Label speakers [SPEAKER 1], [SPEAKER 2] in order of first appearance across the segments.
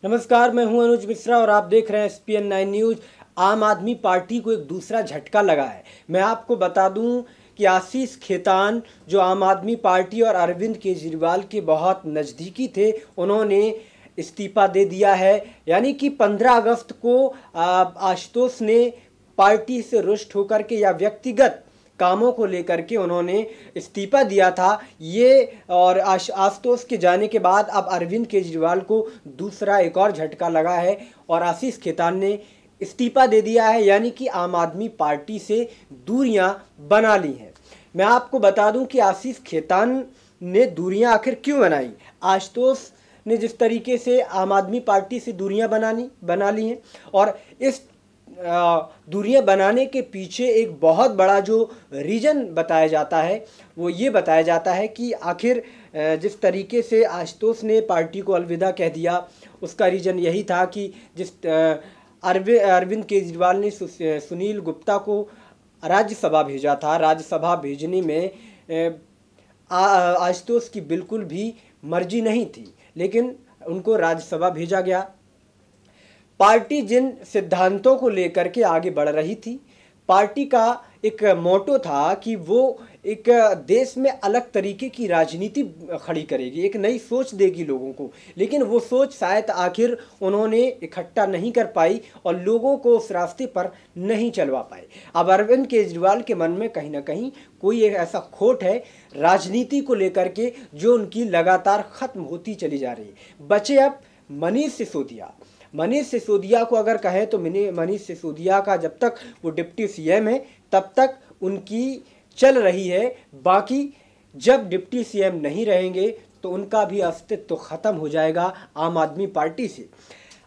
[SPEAKER 1] नमस्कार, मैं हूं अनुज मिश्रा और आप देख रहे हैं SPN 9 न्यूज़। आम आदमी पार्टी को एक दूसरा झटका लगा है। मैं आपको बता दूं कि आशीष खेतान जो आम आदमी पार्टी और अरविंद केजरीवाल के बहुत नज़दीकी थे, उन्होंने इस्तीफा दे दिया है। यानी कि 15 अगस्त को आशुतोष ने पार्टी से रुष्ट होकर के या व्यक्तिगत कामों को लेकर के उन्होंने इस्तीफा दिया था। ये और आशुतोष के जाने के बाद अब अरविंद केजरीवाल को दूसरा एक और झटका लगा है और आशीष खेतान ने इस्तीफा दे दिया है। यानी कि आम आदमी पार्टी से दूरियां बना ली हैं। मैं आपको बता दूं कि आशीष खेतान ने दूरियां आखिर क्यों बनाई। आशुतोष ने जिस तरीके से आम आदमी पार्टी से दूरियां बना ली हैं और इस दूरियां बनाने के पीछे एक बहुत बड़ा जो रीज़न बताया जाता है वो ये बताया जाता है कि आखिर जिस तरीके से आशुतोष ने पार्टी को अलविदा कह दिया, उसका रीज़न यही था कि जिस अरविंद केजरीवाल ने सुनील गुप्ता को राज्यसभा भेजा था। राज्यसभा भेजने में आशुतोष की बिल्कुल भी मर्जी नहीं थी, लेकिन उनको राज्यसभा भेजा गया। पार्टी जिन सिद्धांतों को लेकर के आगे बढ़ रही थी, पार्टी का एक मोटो था कि वो एक देश में अलग तरीके की राजनीति खड़ी करेगी, एक नई सोच देगी लोगों को, लेकिन वो सोच शायद आखिर उन्होंने इकट्ठा नहीं कर पाई और लोगों को उस रास्ते पर नहीं चलवा पाए। अब अरविंद केजरीवाल के मन में कहीं ना कहीं कोई एक ऐसा खोट है राजनीति को लेकर के जो उनकी लगातार ख़त्म होती चली जा रही है। बचे अब मनीष सिसोदिया को अगर कहें तो मनीष सिसोदिया का जब तक वो डिप्टी सीएम है तब तक उनकी चल रही है। बाकी जब डिप्टी सीएम नहीं रहेंगे तो उनका भी अस्तित्व ख़त्म हो जाएगा आम आदमी पार्टी से।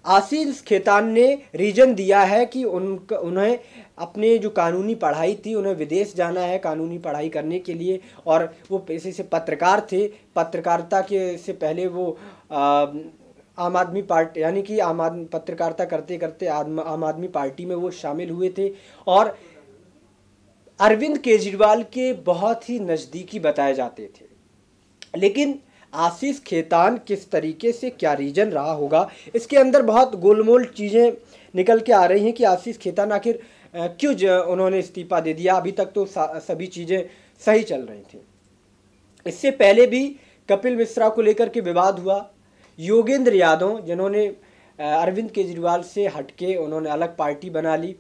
[SPEAKER 1] आशीष खेतान ने रीज़न दिया है कि उन्हें अपने जो कानूनी पढ़ाई थी, उन्हें विदेश जाना है कानूनी पढ़ाई करने के लिए, और वो पेशे से पत्रकार थे। पत्रकारिता के से पहले वो आम आदमी पार्टी यानी कि पत्रकारिता करते करते आम आदमी पार्टी में वो शामिल हुए थे और अरविंद केजरीवाल के बहुत ही नज़दीकी बताए जाते थे। लेकिन आशीष खेतान किस तरीके से क्या रीज़न रहा होगा, इसके अंदर बहुत गोलमोल चीज़ें निकल के आ रही हैं कि आशीष खेतान आखिर क्यों उन्होंने इस्तीफा दे दिया। अभी तक तो सभी चीज़ें सही चल रही थी। इससे पहले भी कपिल मिश्रा को लेकर के विवाद हुआ। योगेंद्र यादव जिन्होंने अरविंद केजरीवाल से हटके उन्होंने अलग पार्टी बना ली,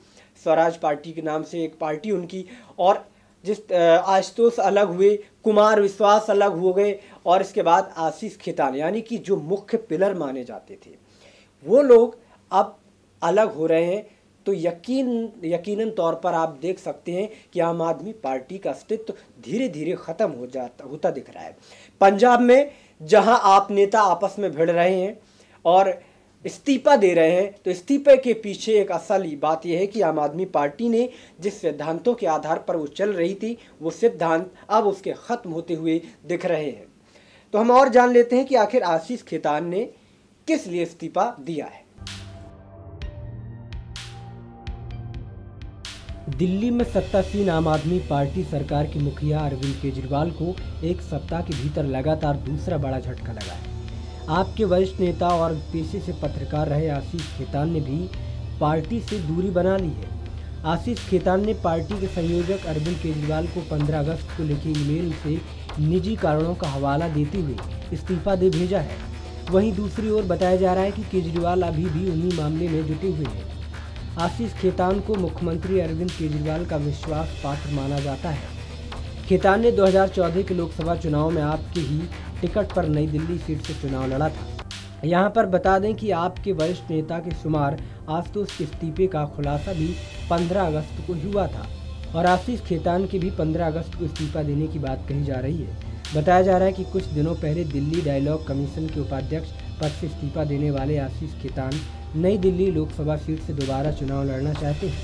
[SPEAKER 1] स्वराज पार्टी के नाम से एक पार्टी उनकी, और जिस आशुतोष अलग हुए, कुमार विश्वास अलग हो गए और इसके बाद आशीष खेतान यानी कि जो मुख्य पिलर माने जाते थे वो लोग अब अलग हो रहे हैं। तो यकीनन तौर पर आप देख सकते हैं कि आम आदमी पार्टी का अस्तित्व धीरे धीरे ख़त्म होता दिख रहा है। पंजाब में जहां आप नेता आपस में भिड़ रहे हैं और इस्तीफा दे रहे हैं, तो इस्तीफे के पीछे एक असल बात यह है कि आम आदमी पार्टी ने जिस सिद्धांतों के आधार पर वो चल रही थी वो सिद्धांत अब उसके ख़त्म होते हुए दिख रहे हैं। तो हम और जान लेते हैं कि आखिर आशीष खेतान ने किस लिए इस्तीफा दिया है। दिल्ली में सत्तासीन आम आदमी पार्टी सरकार के मुखिया अरविंद केजरीवाल को एक सप्ताह के भीतर लगातार दूसरा बड़ा झटका लगा है। आपके वरिष्ठ नेता और पेशे से पत्रकार रहे आशीष खेतान ने भी पार्टी से दूरी बना ली है। आशीष खेतान ने पार्टी के संयोजक अरविंद केजरीवाल को 15 अगस्त को लिखे ईमेल से निजी कारणों का हवाला देते हुए इस्तीफा दे भेजा है। वहीं दूसरी ओर बताया जा रहा है कि केजरीवाल अभी भी उन्हीं मामले में जुटे हुए हैं। आशीष खेतान को मुख्यमंत्री अरविंद केजरीवाल का विश्वास पात्र माना जाता है। खेतान ने 2014 के लोकसभा चुनाव में आपके ही टिकट पर नई दिल्ली सीट से चुनाव लड़ा था। यहां पर बता दें कि आपके वरिष्ठ नेता के शुमार आशुतोष के इस्तीफे का खुलासा भी 15 अगस्त को हुआ था और आशीष खेतान के भी 15 अगस्त को इस्तीफा देने की बात कही जा रही है। बताया जा रहा है कि कुछ दिनों पहले दिल्ली डायलॉग कमीशन के उपाध्यक्ष पद से इस्तीफा देने वाले आशीष खेतान नई दिल्ली लोकसभा सीट से दोबारा चुनाव लड़ना चाहते हैं,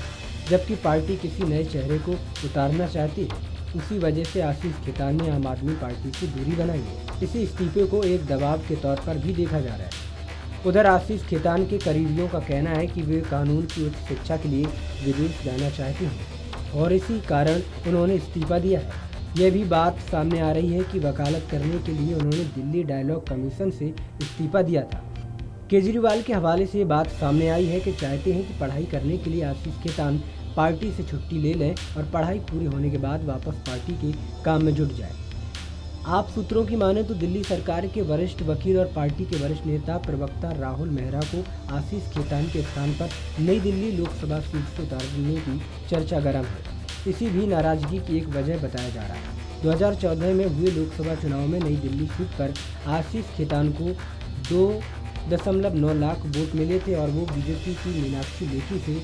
[SPEAKER 1] जबकि पार्टी किसी नए चेहरे को उतारना चाहती है। उसी वजह से आशीष खेतान ने आम आदमी पार्टी से दूरी बनाई है। इसी इस्तीफे को एक दबाव के तौर पर भी देखा जा रहा है। उधर आशीष खेतान के करीबियों का कहना है कि वे कानून की उच्च शिक्षा के लिए विदेश जाना चाहते हैं और इसी कारण उन्होंने इस्तीफा दिया है। यह भी बात सामने आ रही है कि वकालत करने के लिए उन्होंने दिल्ली डायलॉग कमीशन से इस्तीफा दिया था। केजरीवाल के हवाले से ये बात सामने आई है कि चाहते हैं कि पढ़ाई करने के लिए आशीष खेतान पार्टी से छुट्टी ले लें और पढ़ाई पूरी होने के बाद वापस पार्टी के काम में जुट जाए। आप सूत्रों की माने तो दिल्ली सरकार के वरिष्ठ वकील और पार्टी के वरिष्ठ नेता प्रवक्ता राहुल मेहरा को आशीष खेतान के स्थान पर नई दिल्ली लोकसभा सीट से उतारने की चर्चा गर्म है। इसी भी नाराजगी की एक वजह बताया जा रहा है। 2014 में हुए लोकसभा चुनाव में नई दिल्ली सीट पर आशीष खेतान को 2.9 लाख वोट मिले थे और वो बीजेपी की मीनाक्षी लेखी से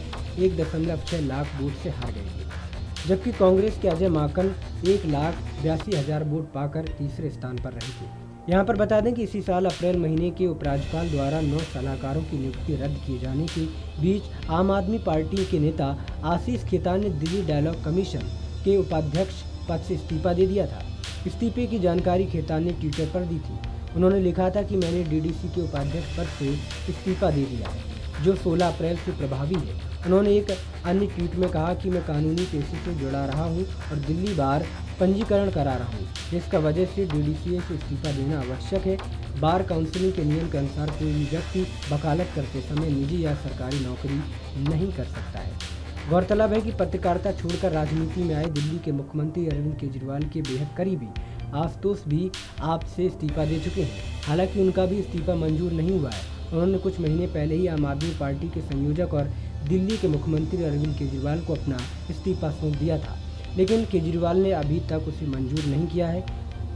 [SPEAKER 1] 1.6 लाख वोट से हार गए थे, जबकि कांग्रेस के अजय माकन 1,82,000 वोट पाकर तीसरे स्थान पर रहे थे। यहाँ पर बता दें कि इसी साल अप्रैल महीने के उपराज्यपाल द्वारा 9 सलाहकारों की नियुक्ति रद्द किए जाने के बीच आम आदमी पार्टी के नेता आशीष खेतान ने दिल्ली डायलॉग कमीशन के उपाध्यक्ष पद से इस्तीफा दे दिया था। इस्तीफे की जानकारी खेतान ने ट्विटर पर दी थी। उन्होंने लिखा था कि मैंने डीडीसी के उपाध्यक्ष पद से इस्तीफा दे दिया है, जो 16 अप्रैल से प्रभावी है। उन्होंने एक अन्य ट्वीट में कहा कि मैं कानूनी पेशे से जुड़ा रहा हूं और दिल्ली बार पंजीकरण करा रहा हूं, जिसका वजह से डीडीसीए से इस्तीफा देना आवश्यक है। बार काउंसिलिंग के नियम के अनुसार कोई भी व्यक्ति वकालत करते समय निजी या सरकारी नौकरी नहीं कर सकता है। गौरतलब है कि पत्रकारिता छोड़कर राजनीति में आए दिल्ली के मुख्यमंत्री अरविंद केजरीवाल के बेहद करीबी आशुतोष भी आप से इस्तीफा दे चुके हैं। हालांकि उनका भी इस्तीफा मंजूर नहीं हुआ है। उन्होंने कुछ महीने पहले ही आम आदमी पार्टी के संयोजक और दिल्ली के मुख्यमंत्री अरविंद केजरीवाल को अपना इस्तीफा सौंप दिया था, लेकिन केजरीवाल ने अभी तक उसे मंजूर नहीं किया है।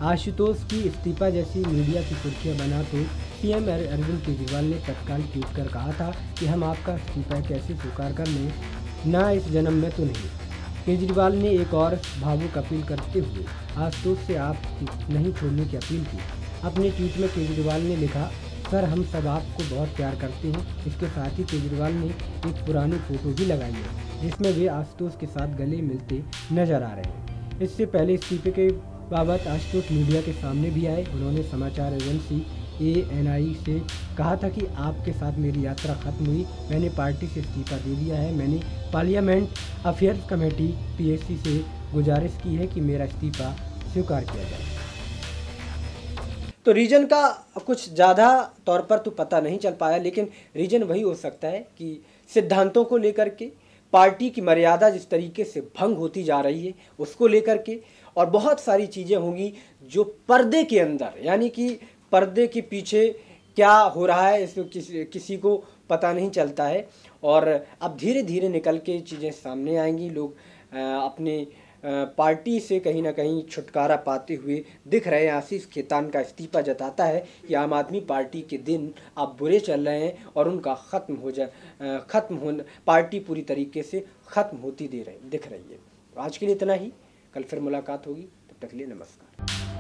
[SPEAKER 1] आशुतोष की इस्तीफा जैसी मीडिया की सुर्खियां बना तो सीएम अरविंद केजरीवाल ने तत्काल ट्वीट कर कहा था कि हम आपका इस्तीफा कैसे स्वीकार कर लें, ना इस जन्म में तो नहीं। केजरीवाल ने एक और भावुक अपील करते हुए आशुतोष से आप नहीं छोड़ने की अपील की। अपने ट्वीट में केजरीवाल ने लिखा, सर हम सब आपको बहुत प्यार करते हैं। इसके साथ ही केजरीवाल ने एक पुरानी फोटो भी लगाई है, जिसमें वे आशुतोष के साथ गले मिलते नजर आ रहे हैं। इससे पहले इस्तीफे के बाबत आशुतोष मीडिया के सामने भी आए। उन्होंने समाचार एजेंसी ANI से कहा था कि आपके साथ मेरी यात्रा खत्म हुई, मैंने पार्टी से इस्तीफा दे दिया है। मैंने पार्लियामेंट अफेयर्स कमेटी PAC से गुजारिश की है कि मेरा इस्तीफा स्वीकार किया जाए। तो रीजन का कुछ ज़्यादा तौर पर तो पता नहीं चल पाया, लेकिन रीजन वही हो सकता है कि सिद्धांतों को लेकर के पार्टी की मर्यादा जिस तरीके से भंग होती जा रही है उसको लेकर के, और बहुत सारी चीज़ें होंगी जो पर्दे के अंदर, यानी कि पर्दे के पीछे क्या हो रहा है इसमें किसी को पता नहीं चलता है। और अब धीरे धीरे निकल के चीज़ें सामने आएंगी। लोग अपने पार्टी से कहीं ना कहीं छुटकारा पाते हुए दिख रहे हैं। आशीष खेतान का इस्तीफा जताता है कि आम आदमी पार्टी के दिन अब बुरे चल रहे हैं और उनका पार्टी पूरी तरीके से ख़त्म होती दिख रही है। आज के लिए इतना ही, कल फिर मुलाकात होगी, तब तक के लिए नमस्कार।